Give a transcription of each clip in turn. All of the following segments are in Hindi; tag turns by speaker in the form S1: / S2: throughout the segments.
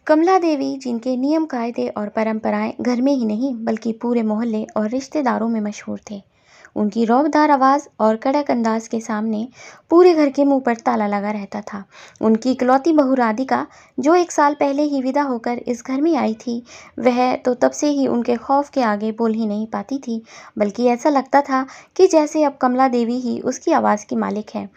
S1: कमला देवी, जिनके नियम कायदे और परंपराएं घर में ही नहीं बल्कि पूरे मोहल्ले और रिश्तेदारों में मशहूर थे। उनकी रौबदार आवाज़ और कड़क अंदाज के सामने पूरे घर के मुंह पर ताला लगा रहता था। उनकी इकलौती बहू राधिका, जो 1 साल पहले ही विदा होकर इस घर में आई थी, वह तो तब से ही उनके खौफ के आगे बोल ही नहीं पाती थी, बल्कि ऐसा लगता था कि जैसे अब कमला देवी ही उसकी आवाज़ की मालिक है।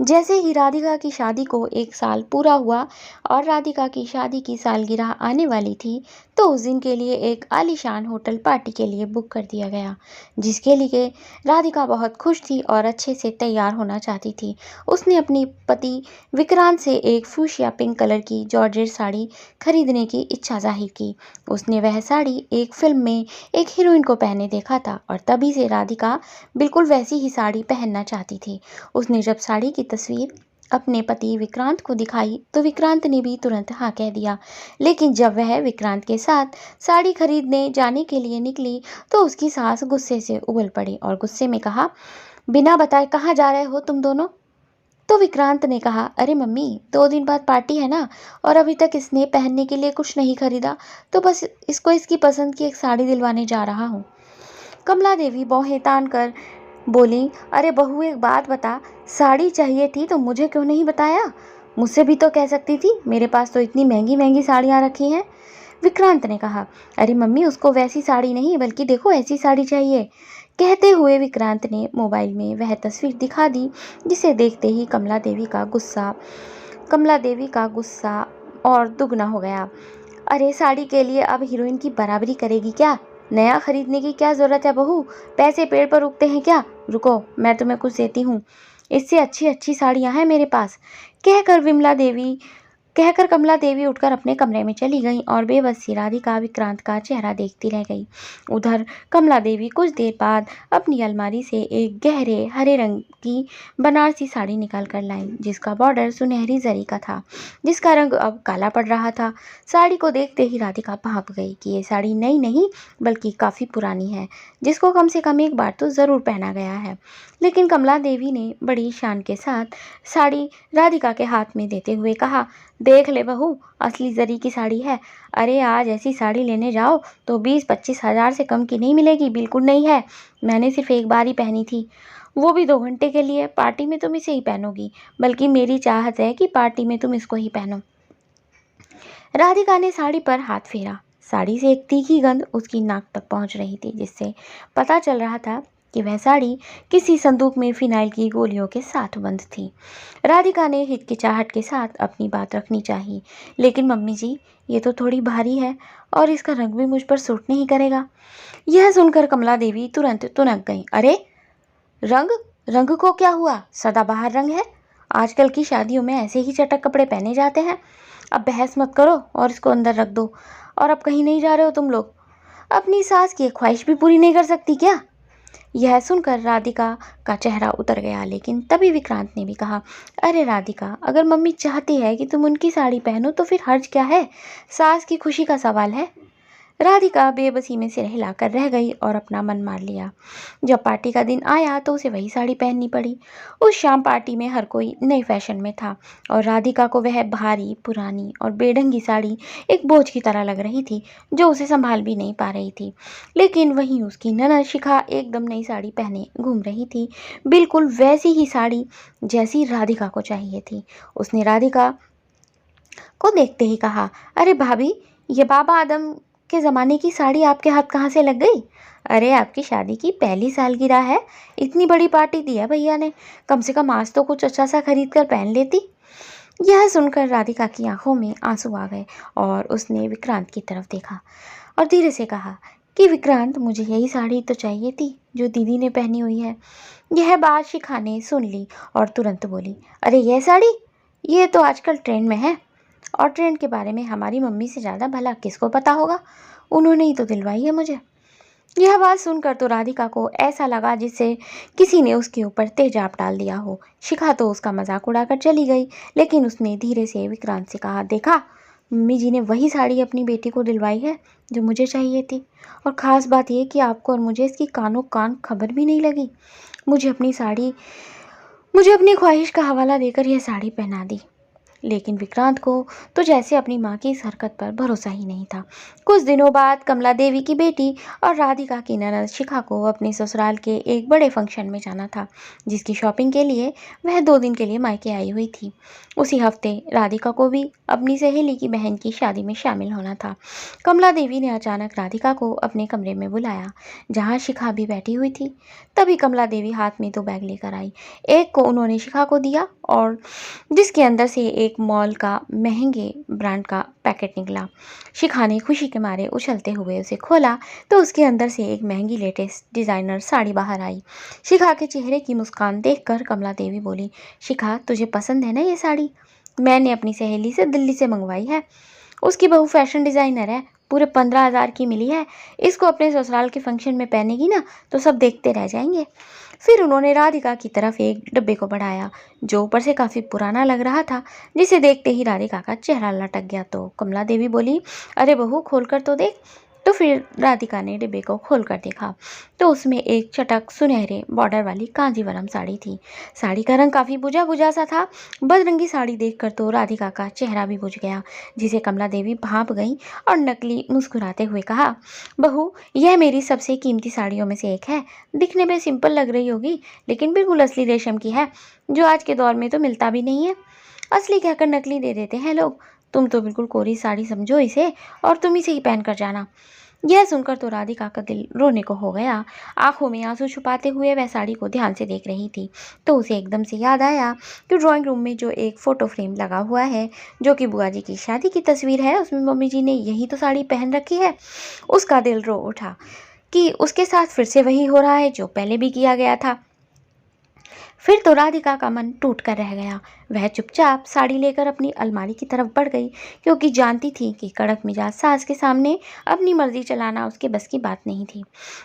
S1: जैसे ही राधिका की शादी को 1 साल पूरा हुआ और राधिका की शादी की सालगिरह आने वाली थी, तो उस दिन के लिए एक आलीशान होटल पार्टी के लिए बुक कर दिया गया, जिसके लिए राधिका बहुत खुश थी और अच्छे से तैयार होना चाहती थी। उसने अपने पति विक्रांत से एक फूशिया पिंक कलर की जॉर्जेट साड़ी खरीदने की इच्छा जाहिर की। उसने वह साड़ी एक फिल्म में एक हीरोइन को पहने देखा था और तभी से राधिका बिल्कुल वैसी ही साड़ी पहनना चाहती थी। उसने जब साड़ी की तस्वीर अपने पति विक्रांत को दिखाई तो विक्रांत ने भी तुरंत हाँ कह दिया। लेकिन जब वह विक्रांत के साथ साड़ी खरीदने जाने के लिए निकली तो उसकी सास गुस्से से उबल पड़ी और गुस्से में कहा, बिना बताए कहाँ जा रहे हो तुम दोनों? तो विक्रांत ने कहा, अरे मम्मी, 2 दिन बाद पार्टी है ना, और अभी तक इसने पहनने के लिए कुछ नहीं खरीदा, तो बस इसको इसकी पसंद की एक साड़ी दिलवाने जा रहा हूँ। कमला देवी भौहें तान कर बोली, अरे बहू, एक बात बता, साड़ी चाहिए थी तो मुझे क्यों नहीं बताया? मुझसे भी तो कह सकती थी, मेरे पास तो इतनी महंगी महंगी साड़ियाँ रखी हैं। विक्रांत ने कहा, अरे मम्मी, उसको वैसी साड़ी नहीं बल्कि देखो ऐसी साड़ी चाहिए। कहते हुए विक्रांत ने मोबाइल में वह तस्वीर दिखा दी, जिसे देखते ही कमला देवी का गुस्सा और दुगना हो गया। अरे साड़ी के लिए अब हीरोइन की बराबरी करेगी क्या? नया खरीदने की क्या जरूरत है बहू? पैसे पेड़ पर उगते हैं क्या? रुको, मैं तुम्हें कुछ देती हूँ, इससे अच्छी अच्छी साड़ियाँ हैं मेरे पास। कहकर कमला देवी उठकर अपने कमरे में चली गई और बेबस सी राधिका विक्रांत का चेहरा देखती रह गई। उधर कमला देवी कुछ देर बाद अपनी अलमारी से एक गहरे हरे रंग की बनारसी साड़ी निकाल कर लाई, जिसका बॉर्डर सुनहरी जरी का था, जिसका रंग अब काला पड़ रहा था। साड़ी को देखते ही राधिका भाप गई कि ये साड़ी नई नहीं बल्कि काफ़ी पुरानी है, जिसको कम से कम एक बार तो ज़रूर पहना गया है। लेकिन कमला देवी ने बड़ी शान के साथ साड़ी राधिका के हाथ में देते हुए कहा, देख ले बहू, असली जरी की साड़ी है। अरे आज ऐसी साड़ी लेने जाओ तो 20-25 हज़ार से कम की नहीं मिलेगी, बिल्कुल नहीं है। मैंने सिर्फ एक बार ही पहनी थी, वो भी 2 घंटे के लिए। पार्टी में तुम इसे ही पहनोगी, बल्कि मेरी चाहत है कि पार्टी में तुम इसको ही पहनो। राधिका ने साड़ी पर हाथ फेरा। साड़ी से एक तीखी गंध उसकी नाक तक पहुंच रही थी, जिससे पता चल रहा था कि वह साड़ी किसी संदूक में फिनाइल की गोलियों के साथ बंद थी। राधिका ने हिचकिचाहट के साथ अपनी बात रखनी चाहिए, लेकिन मम्मी जी, ये तो थोड़ी भारी है और इसका रंग भी मुझ पर सूट नहीं करेगा। यह सुनकर कमला देवी तुरंत तुनक गई। अरे रंग रंग को क्या हुआ? सदाबहार रंग है। आजकल की शादियों में ऐसे ही चटक कपड़े पहने जाते हैं। अब बहस मत करो और इसको अंदर रख दो। और अब कहीं नहीं जा रहे हो तुम लोग? अपनी सास की ख्वाहिश भी पूरी नहीं कर सकती क्या? यह सुनकर राधिका का चेहरा उतर गया, लेकिन तभी विक्रांत ने भी कहा, अरे राधिका, अगर मम्मी चाहती है कि तुम उनकी साड़ी पहनो तो फिर हर्ज क्या है? सास की खुशी का सवाल है। राधिका बेबसी में सिर हिलाकर रह गई और अपना मन मार लिया। जब पार्टी का दिन आया तो उसे वही साड़ी पहननी पड़ी। उस शाम पार्टी में हर कोई नए फैशन में था और राधिका को वह भारी, पुरानी और बेढंगी साड़ी एक बोझ की तरह लग रही थी, जो उसे संभाल भी नहीं पा रही थी। लेकिन वहीं उसकी ननद शिखा एकदम नई साड़ी पहने घूम रही थी, बिल्कुल वैसी ही साड़ी जैसी राधिका को चाहिए थी। उसने राधिका को देखते ही कहा, अरे भाभी, ये बाबा आदम के ज़माने की साड़ी आपके हाथ कहाँ से लग गई? अरे आपकी शादी की पहली सालगिरह है, इतनी बड़ी पार्टी दी है भैया ने, कम से कम आज तो कुछ अच्छा सा खरीद कर पहन लेती। यह सुनकर राधिका की आंखों में आंसू आ गए और उसने विक्रांत की तरफ देखा और धीरे से कहा कि विक्रांत, मुझे यही साड़ी तो चाहिए थी जो दीदी ने पहनी हुई है। यह बात शिखा ने सुन ली और तुरंत बोली, अरे यह साड़ी, ये तो आजकल ट्रेंड में है, और ट्रेंड के बारे में हमारी मम्मी से ज़्यादा भला किसको पता होगा? उन्होंने ही तो दिलवाई है मुझे। यह बात सुनकर तो राधिका को ऐसा लगा जिससे किसी ने उसके ऊपर तेजाब डाल दिया हो। शिखा तो उसका मजाक उड़ाकर चली गई, लेकिन उसने धीरे से विक्रांत से कहा, देखा, मम्मी जी ने वही साड़ी अपनी बेटी को दिलवाई है जो मुझे चाहिए थी, और ख़ास बात यह कि आपको और मुझे इसकी कानों कान खबर भी नहीं लगी। मुझे अपनी ख्वाहिश का हवाला देकर यह साड़ी पहना दी। लेकिन विक्रांत को तो जैसे अपनी माँ की इस हरकत पर भरोसा ही नहीं था। कुछ दिनों बाद कमला देवी की बेटी और राधिका की ननद शिखा को अपने ससुराल के एक बड़े फंक्शन में जाना था, जिसकी शॉपिंग के लिए वह 2 दिन के लिए मायके आई हुई थी। उसी हफ्ते राधिका को भी अपनी सहेली की बहन की शादी में शामिल होना था। कमला देवी ने अचानक राधिका को अपने कमरे में बुलाया, जहाँ शिखा भी बैठी हुई थी। तभी कमला देवी हाथ में 2 बैग लेकर आई। एक को उन्होंने शिखा को दिया और जिसके अंदर से एक मॉल का महंगे ब्रांड का पैकेट निकला। शिखा ने खुशी के मारे उछलते हुए उसे खोला तो उसके अंदर से एक महंगी लेटेस्ट डिज़ाइनर साड़ी बाहर आई। शिखा के चेहरे की मुस्कान देखकर कमला देवी बोली, शिखा तुझे पसंद है ना ये साड़ी? मैंने अपनी सहेली से दिल्ली से मंगवाई है। उसकी बहू फैशन डिज़ाइनर है, पूरे 15,000 की मिली है। इसको अपने ससुराल के फंक्शन में पहनेगी ना तो सब देखते रह जाएंगे। फिर उन्होंने राधिका की तरफ एक डब्बे को बढ़ाया, जो ऊपर से काफ़ी पुराना लग रहा था, जिसे देखते ही राधिका का चेहरा लटक गया। तो कमला देवी बोली, अरे बहू खोल कर तो देख। तो फिर राधिका ने डिब्बे को खोल कर देखा तो उसमें एक चटक सुनहरे बॉर्डर वाली कांजीवरम साड़ी थी। साड़ी का रंग काफ़ी बुझा बुझा सा था। बदरंगी साड़ी देखकर तो राधिका का चेहरा भी बुझ गया, जिसे कमला देवी भाप गई और नकली मुस्कुराते हुए कहा, बहू यह मेरी सबसे कीमती साड़ियों में से एक है। दिखने में सिंपल लग रही होगी, लेकिन बिल्कुल असली रेशम की है, जो आज के दौर में तो मिलता भी नहीं है। असली कहकर नकली दे देते हैं लोग। तुम तो बिल्कुल कोरी साड़ी समझो इसे और तुम इसे ही पहन कर जाना। यह सुनकर तो राधिका का दिल रोने को हो गया। आंखों में आंसू छुपाते हुए वह साड़ी को ध्यान से देख रही थी। तो उसे एकदम से याद आया कि ड्राइंग रूम में जो एक फ़ोटो फ्रेम लगा हुआ है, जो कि बुआ जी की शादी की तस्वीर है, उसमें मम्मी जी ने यही तो साड़ी पहन रखी है। उसका दिल रो उठा कि उसके साथ फिर से वही हो रहा है जो पहले भी किया गया था। फिर तो राधिका का मन टूट कर रह गया। वह चुपचाप साड़ी लेकर अपनी अलमारी की तरफ बढ़ गई, क्योंकि जानती थी कि कड़क मिजाज सास के सामने अपनी मर्जी चलाना उसके बस की बात नहीं थी।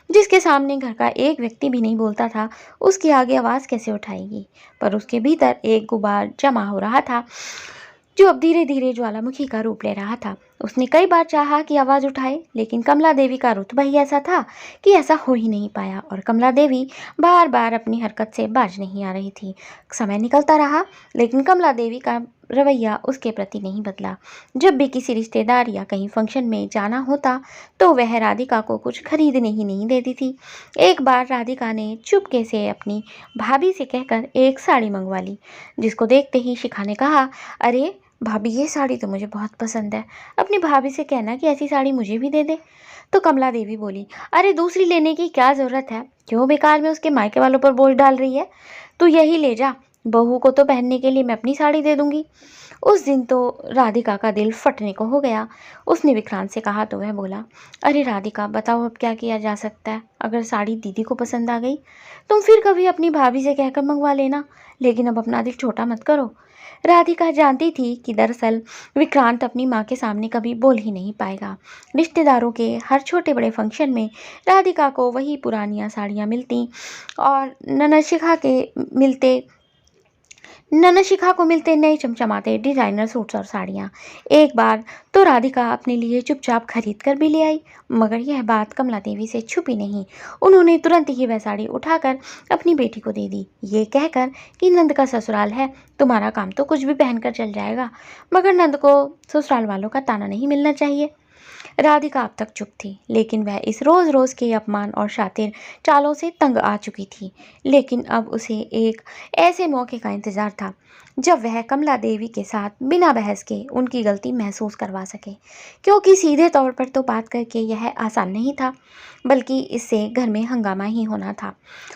S1: जिसके सामने घर का एक व्यक्ति भी नहीं बोलता था, उसके आगे आवाज़ कैसे उठाएगी? पर उसके भीतर एक गुबार जमा हो रहा था, जो अब धीरे धीरे ज्वालामुखी का रूप ले रहा था। उसने कई बार चाहा कि आवाज़ उठाए, लेकिन कमला देवी का रुतबा ही ऐसा था कि ऐसा हो ही नहीं पाया और कमला देवी बार बार अपनी हरकत से बाज नहीं आ रही थी। समय निकलता रहा, लेकिन कमला देवी का रवैया उसके प्रति नहीं बदला। जब भी किसी रिश्तेदार या कहीं फंक्शन में जाना होता तो वह राधिका को कुछ खरीदने ही नहीं देती थी। एक बार राधिका ने चुपके से अपनी भाभी से कहकर एक साड़ी मंगवा ली, जिसको देखते ही शिखा ने कहा, अरे भाभी ये साड़ी तो मुझे बहुत पसंद है, अपनी भाभी से कहना कि ऐसी साड़ी मुझे भी दे दे। तो कमला देवी बोली, अरे दूसरी लेने की क्या ज़रूरत है, क्यों बेकार में उसके मायके वालों पर बोझ डाल रही है, तू यही ले जा, बहू को तो पहनने के लिए मैं अपनी साड़ी दे दूंगी। उस दिन तो राधिका का दिल फटने को हो गया। उसने विक्रांत से कहा तो वह बोला, अरे राधिका बताओ अब क्या किया जा सकता है। अगर साड़ी दीदी को पसंद आ गई तुम फिर कभी अपनी भाभी से कहकर मंगवा लेना, लेकिन अब अपना दिल छोटा मत करो। राधिका जानती थी कि दरअसल विक्रांत अपनी माँ के सामने कभी बोल ही नहीं पाएगा। रिश्तेदारों के हर छोटे बड़े फंक्शन में राधिका को वही पुरानियाँ साड़ियाँ मिलती और नन्हा शिखा को मिलते नए चमचमाते डिजाइनर सूट्स और साड़ियाँ। एक बार तो राधिका अपने लिए चुपचाप खरीद कर भी ले आई, मगर यह बात कमला देवी से छुपी नहीं। उन्होंने तुरंत ही वह साड़ी उठाकर अपनी बेटी को दे दी, ये कहकर कि नंद का ससुराल है, तुम्हारा काम तो कुछ भी पहनकर चल जाएगा, मगर नंद को ससुराल वालों का ताना नहीं मिलना चाहिए। राधिका अब तक चुप थी, लेकिन वह इस रोज रोज के अपमान और शातिर चालों से तंग आ चुकी थी। लेकिन अब उसे एक ऐसे मौके का इंतजार था जब वह कमला देवी के साथ बिना बहस के उनकी गलती महसूस करवा सके, क्योंकि सीधे तौर पर तो बात करके यह आसान नहीं था, बल्कि इससे घर में हंगामा ही होना था।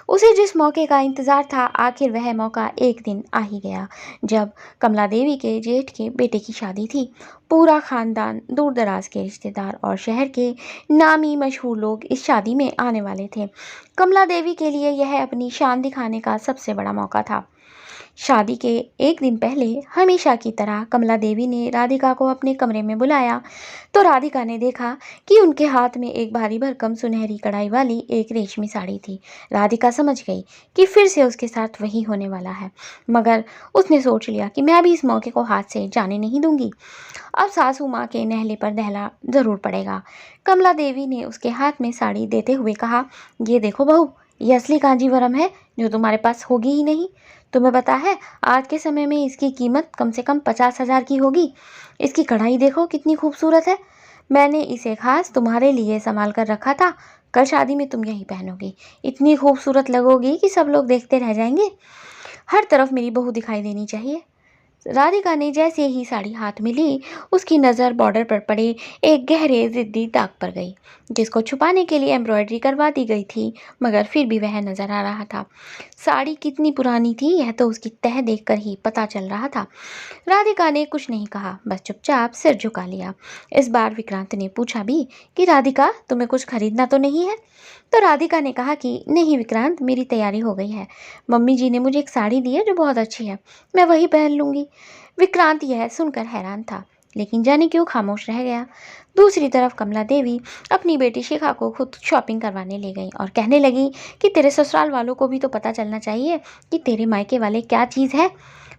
S1: उसे जिस मौके का इंतजार था, आखिर वह मौका एक दिन आ ही गया, जब कमला देवी के जेठ के बेटे की शादी थी। पूरा खानदान, दूर दराज के रिश्तेदार और शहर के नामी मशहूर लोग इस शादी में आने वाले थे। कमला देवी के लिए यह अपनी शान दिखाने का सबसे बड़ा मौका था। शादी के एक दिन पहले हमेशा की तरह कमला देवी ने राधिका को अपने कमरे में बुलाया तो राधिका ने देखा कि उनके हाथ में एक भारी भरकम सुनहरी कढ़ाई वाली एक रेशमी साड़ी थी। राधिका समझ गई कि फिर से उसके साथ वही होने वाला है, मगर उसने सोच लिया कि मैं भी इस मौके को हाथ से जाने नहीं दूंगी। अब सासू माँ के नहले पर दहला जरूर पड़ेगा। कमला देवी ने उसके हाथ में साड़ी देते हुए कहा, ये देखो बहू, ये असली कांजीवरम है जो तुम्हारे पास होगी ही नहीं। तुम्हें पता है आज के समय में इसकी कीमत कम से कम 50,000 की होगी। इसकी कढ़ाई देखो कितनी खूबसूरत है। मैंने इसे खास तुम्हारे लिए संभाल कर रखा था। कल शादी में तुम यही पहनोगी, इतनी खूबसूरत लगोगी कि सब लोग देखते रह जाएंगे। हर तरफ मेरी बहू दिखाई देनी चाहिए। राधिका ने जैसे ही साड़ी हाथ में ली, उसकी नज़र बॉर्डर पर पड़े एक गहरे जिद्दी दाग पर गई, जिसको छुपाने के लिए एम्ब्रॉयडरी करवा दी गई थी, मगर फिर भी वह नज़र आ रहा था। साड़ी कितनी पुरानी थी यह तो उसकी तह देखकर ही पता चल रहा था। राधिका ने कुछ नहीं कहा, बस चुपचाप सिर झुका लिया। इस बार विक्रांत ने पूछा भी कि राधिका, तुम्हें कुछ खरीदना तो नहीं है? तो राधिका ने कहा कि नहीं विक्रांत, मेरी तैयारी हो गई है। मम्मी जी ने मुझे एक साड़ी दी है जो बहुत अच्छी है, मैं वही पहन लूँगी। विक्रांत यह सुनकर हैरान था, लेकिन जाने क्यों खामोश रह गया। दूसरी तरफ कमला देवी अपनी बेटी शिखा को खुद शॉपिंग करवाने ले गई और कहने लगी कि तेरे ससुराल वालों को भी तो पता चलना चाहिए कि तेरे मायके वाले क्या चीज़ है।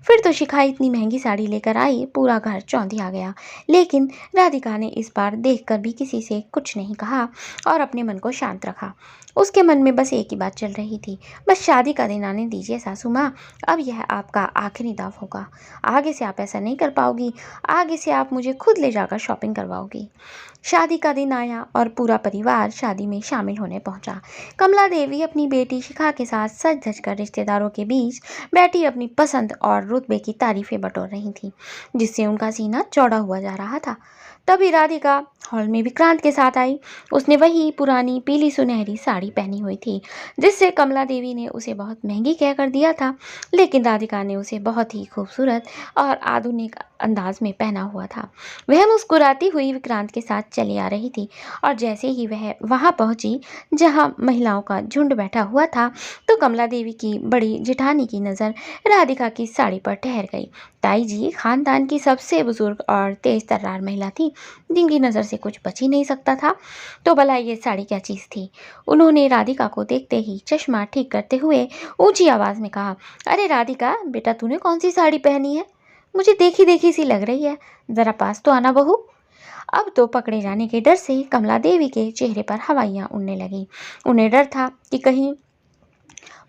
S1: फिर तो शिखा इतनी महंगी साड़ी लेकर आई, पूरा घर चौंधिया गया। लेकिन राधिका ने इस बार देखकर भी किसी से कुछ नहीं कहा और अपने मन को शांत रखा। उसके मन में बस एक ही बात चल रही थी, बस शादी का दिन आने दीजिए सासू माँ, अब यह आपका आखिरी दाव होगा। आगे से आप ऐसा नहीं कर पाओगी, आगे से आप मुझे खुद ले जाकर शॉपिंग करवाओगी। शादी का दिन आया और पूरा परिवार शादी में शामिल होने पहुंचा। कमला देवी अपनी बेटी शिखा के साथ सज धज कर रिश्तेदारों के बीच बैठी अपनी पसंद और रुतबे की तारीफें बटोर रही थी, जिससे उनका सीना चौड़ा हुआ जा रहा था। तभी राधिका हॉल में विक्रांत के साथ आई। उसने वही पुरानी पीली सुनहरी साड़ी पहनी हुई थी, जिससे कमला देवी ने उसे बहुत महंगी कहकर दिया था, लेकिन राधिका ने उसे बहुत ही खूबसूरत और आधुनिक अंदाज में पहना हुआ था। वह मुस्कुराती हुई विक्रांत के साथ चली आ रही थी और जैसे ही वह वहां पहुंची जहां महिलाओं का झुंड बैठा हुआ था, तो कमला देवी की बड़ी जेठानी की नज़र राधिका की साड़ी पर ठहर गई। ताई जी खानदान की सबसे बुजुर्ग और तेज तर्रार महिला थी, जिनकी नज़र से कुछ बच ही नहीं सकता था। तो भला ये साड़ी क्या चीज़ थी? उन्होंने राधिका को देखते ही चश्मा ठीक करते हुए ऊंची आवाज़ में कहा, अरे राधिका बेटा, तूने कौन सी साड़ी पहनी है? मुझे देखी देखी सी लग रही है, ज़रा पास तो आना बहू। अब तो पकड़े जाने के डर से कमला देवी के चेहरे पर हवाइयाँ उड़ने लगी। उन्हें डर था कि कहीं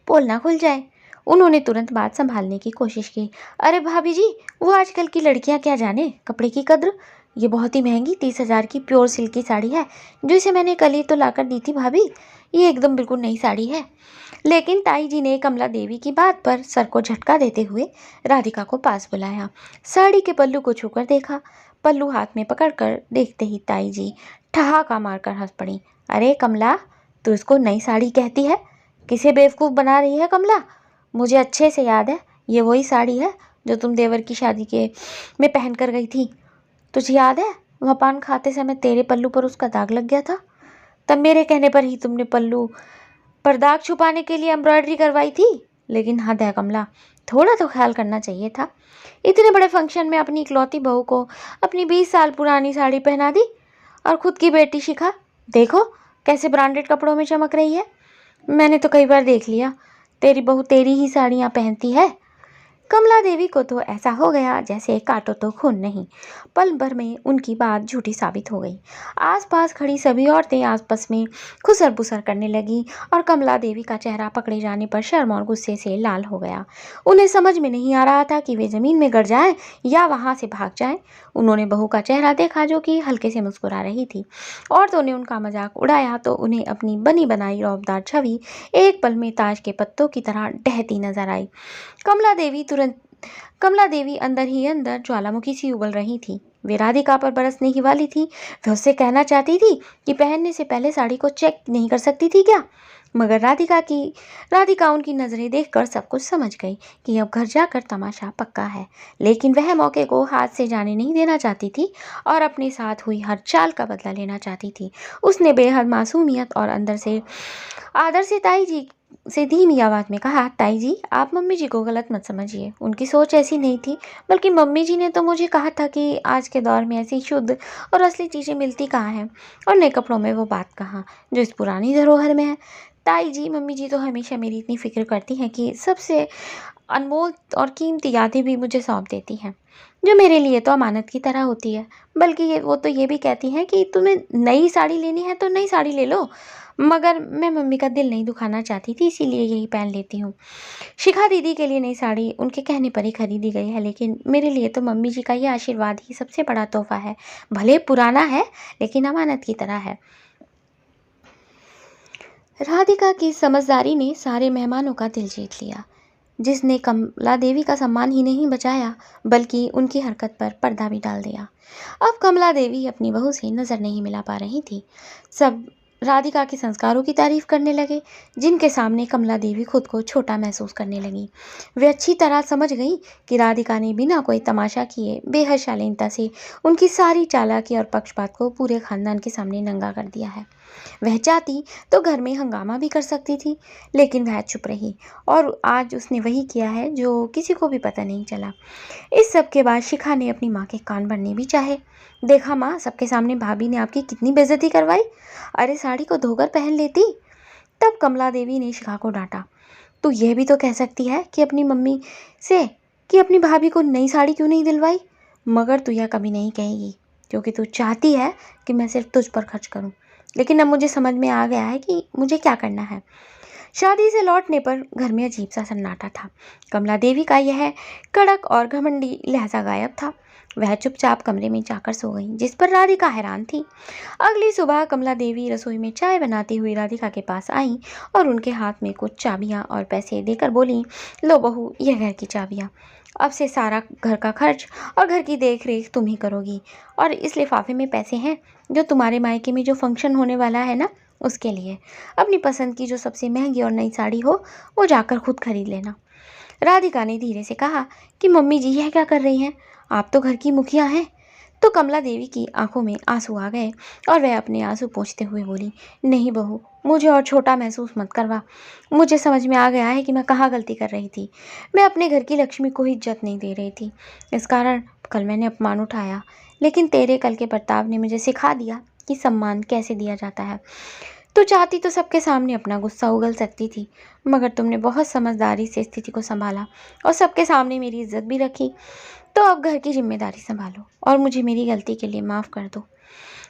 S1: पोल ना खुल जाए। उन्होंने तुरंत बात संभालने की कोशिश की। अरे भाभी जी, वो आजकल की लड़कियां क्या जाने कपड़े की कद्र। ये बहुत ही महंगी 30,000 की प्योर सिल्क की साड़ी है, जो इसे मैंने कल ही तो लाकर दी थी भाभी। ये एकदम बिल्कुल नई साड़ी है। लेकिन ताई जी ने कमला देवी की बात पर सर को झटका देते हुए राधिका को पास बुलाया। साड़ी के पल्लू को छूकर देखा। पल्लू हाथ में पकड़कर देखते ही ताई जी ठहाका मारकर हंस पड़ी। अरे कमला, तू इसको नई साड़ी कहती है? किसे बेवकूफ़ बना रही है कमला? मुझे अच्छे से याद है, ये वही साड़ी है जो तुम देवर की शादी के में पहन कर गई थी। तुझे याद है वह पान खाते समय तेरे पल्लू पर उसका दाग लग गया था? तब मेरे कहने पर ही तुमने पल्लू पर दाग छुपाने के लिए एम्ब्रॉयडरी करवाई थी। लेकिन हद है कमला, थोड़ा तो ख्याल करना चाहिए था। इतने बड़े फंक्शन में अपनी इकलौती बहू को अपनी 20 साल पुरानी साड़ी पहना दी, और खुद की बेटी शिखा देखो कैसे ब्रांडेड कपड़ों में चमक रही है। मैंने तो कई बार देख लिया, तेरी बहू तेरी ही साड़ियाँ पहनती है। कमला देवी को तो ऐसा हो गया जैसे काटो तो खून नहीं। पल भर में उनकी बात झूठी साबित हो गई। आसपास खड़ी सभी औरतें आपस में खुसर बुसर करने लगी और कमला देवी का चेहरा पकड़े जाने पर शर्म और गुस्से से लाल हो गया। उन्हें समझ में नहीं आ रहा था कि वे जमीन में गड़ जाएं या वहां से भाग जाएं। उन्होंने बहू का चेहरा देखा जो कि हल्के से मुस्कुरा रही थी। औरतों ने उनका मजाक उड़ाया तो उन्हें अपनी बनी बनाई रौबदार छवि एक पल में ताज के पत्तों की तरह ढहती नजर आई। कमला देवी अंदर ही अंदर ज्वालामुखी सी उबल रही थी। वे राधिका पर बरसने ही वाली थी। वे उससे कहना चाहती थी कि पहनने से पहले साड़ी को चेक नहीं कर सकती थी क्या? मगर राधिका उनकी नज़रें देखकर सब कुछ समझ गई कि अब घर जाकर तमाशा पक्का है। लेकिन वह मौके को हाथ से जाने नहीं देना चाहती थी और अपने साथ हुई हर चाल का बदला लेना चाहती थी। उसने बेहद मासूमियत और अंदर से आदर से ताई जी से धीमी आवाज़ में कहा, ताई जी आप मम्मी जी को गलत मत समझिए, उनकी सोच ऐसी नहीं थी। बल्कि मम्मी जी ने तो मुझे कहा था कि आज के दौर में ऐसी शुद्ध और असली चीज़ें मिलती कहाँ हैं, और नए कपड़ों में वो बात कहाँ जो इस पुरानी धरोहर में है। ताई जी, मम्मी जी तो हमेशा मेरी इतनी फिक्र करती हैं कि सबसे अनमोल और कीमती यादें भी मुझे सौंप देती हैं, जो मेरे लिए तो अमानत की तरह होती है। बल्कि वो तो ये भी कहती हैं कि तुम्हें नई साड़ी लेनी है तो नई साड़ी ले लो, मगर मैं मम्मी का दिल नहीं दुखाना चाहती थी, इसीलिए यही पहन लेती हूँ। शिखा दीदी के लिए नई साड़ी उनके कहने पर ही खरीदी गई है, लेकिन मेरे लिए तो मम्मी जी का ये आशीर्वाद ही सबसे बड़ा तोहफा है। भले पुराना है, लेकिन अमानत की तरह है। राधिका की समझदारी ने सारे मेहमानों का दिल जीत लिया, जिसने कमला देवी का सम्मान ही नहीं बचाया, बल्कि उनकी हरकत पर पर्दा भी डाल दिया। अब कमला देवी अपनी बहू से नज़र नहीं मिला पा रही थी। सब राधिका के संस्कारों की तारीफ करने लगे, जिनके सामने कमला देवी खुद को छोटा महसूस करने लगी। वे अच्छी तरह समझ गई कि राधिका ने बिना कोई तमाशा किए बेहद शालीनता से उनकी सारी चालाकी और पक्षपात को पूरे खानदान के सामने नंगा कर दिया है। वह चाहती तो घर में हंगामा भी कर सकती थी, लेकिन वह चुप रही, और आज उसने वही किया है जो किसी को भी पता नहीं चला। इस सब के बाद शिखा ने अपनी माँ के कान भरने भी चाहे। देखा माँ, सबके सामने भाभी ने आपकी कितनी बेइज्जती करवाई। अरे साड़ी को धोकर पहन लेती। तब कमला देवी ने शिखा को डांटा, तू यह भी तो कह सकती है कि अपनी मम्मी से कि अपनी भाभी को नई साड़ी क्यों नहीं दिलवाई। मगर तू यह कभी नहीं कहेगी, क्योंकि तू चाहती है कि मैं सिर्फ तुझ पर खर्च करूं। लेकिन अब मुझे समझ में आ गया है कि मुझे क्या करना है। शादी से लौटने पर घर में अजीब सा सन्नाटा था। कमला देवी का यह कड़क और घमंडी लहजा गायब था। वह चुपचाप कमरे में जाकर सो गई, जिस पर राधिका हैरान थी। अगली सुबह कमला देवी रसोई में चाय बनाती हुई राधिका के पास आई और उनके हाथ में कुछ चाबियां और पैसे देकर बोली, लो बहू, यह घर की चाबियां। अब से सारा घर का खर्च और घर की देख रेख तुम ही करोगी, और इस लिफाफे में पैसे हैं जो तुम्हारे मायके में जो फंक्शन होने वाला है ना, उसके लिए। अपनी पसंद की जो सबसे महंगी और नई साड़ी हो वो जाकर खुद खरीद लेना। राधिका ने धीरे से कहा कि मम्मी जी यह क्या कर रही हैं, आप तो घर की मुखिया हैं। तो कमला देवी की आंखों में आंसू आ गए और वह अपने आंसू पोंछते हुए बोली, नहीं बहू, मुझे और छोटा महसूस मत करवा। मुझे समझ में आ गया है कि मैं कहाँ गलती कर रही थी। मैं अपने घर की लक्ष्मी को इज्जत नहीं दे रही थी, इस कारण कल मैंने अपमान उठाया। लेकिन तेरे कल के बर्ताव ने मुझे सिखा दिया कि सम्मान कैसे दिया जाता है। तू चाहती तो सबके सामने अपना गुस्सा उगल सकती थी, मगर तुमने बहुत समझदारी से स्थिति को संभाला और सबके सामने मेरी इज्जत भी रखी। तो अब घर की जिम्मेदारी संभालो और मुझे मेरी गलती के लिए माफ़ कर दो।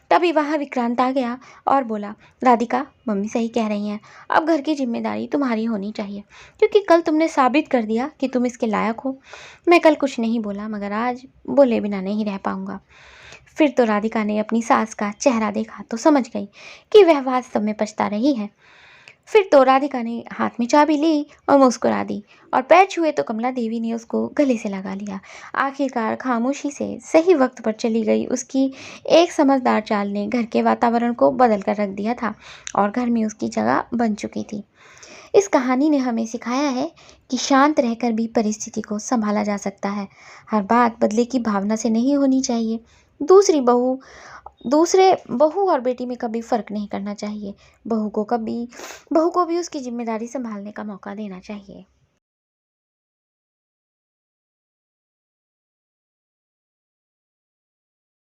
S1: तभी वहाँ विक्रांत आ गया और बोला, राधिका, मम्मी सही कह रही हैं। अब घर की जिम्मेदारी तुम्हारी होनी चाहिए, क्योंकि कल तुमने साबित कर दिया कि तुम इसके लायक हो। मैं कल कुछ नहीं बोला, मगर आज बोले बिना नहीं रह पाऊंगा। फिर तो राधिका ने अपनी सास का चेहरा देखा तो समझ गई कि वह वास्तव में पछता रही है। फिर तो राधिका ने हाथ में चाबी ली और मुस्कुरा दी, और पैर छुए तो कमला देवी ने उसको गले से लगा लिया। आखिरकार खामोशी से सही वक्त पर चली गई उसकी एक समझदार चाल ने घर के वातावरण को बदल कर रख दिया था और घर में उसकी जगह बन चुकी थी। इस कहानी ने हमें सिखाया है कि शांत रहकर भी परिस्थिति को संभाला जा सकता है। हर बात बदले की भावना से नहीं होनी चाहिए। दूसरी बहू दूसरे बहू और बेटी में कभी फ़र्क नहीं करना चाहिए। बहू को भी उसकी जिम्मेदारी संभालने का मौका देना चाहिए।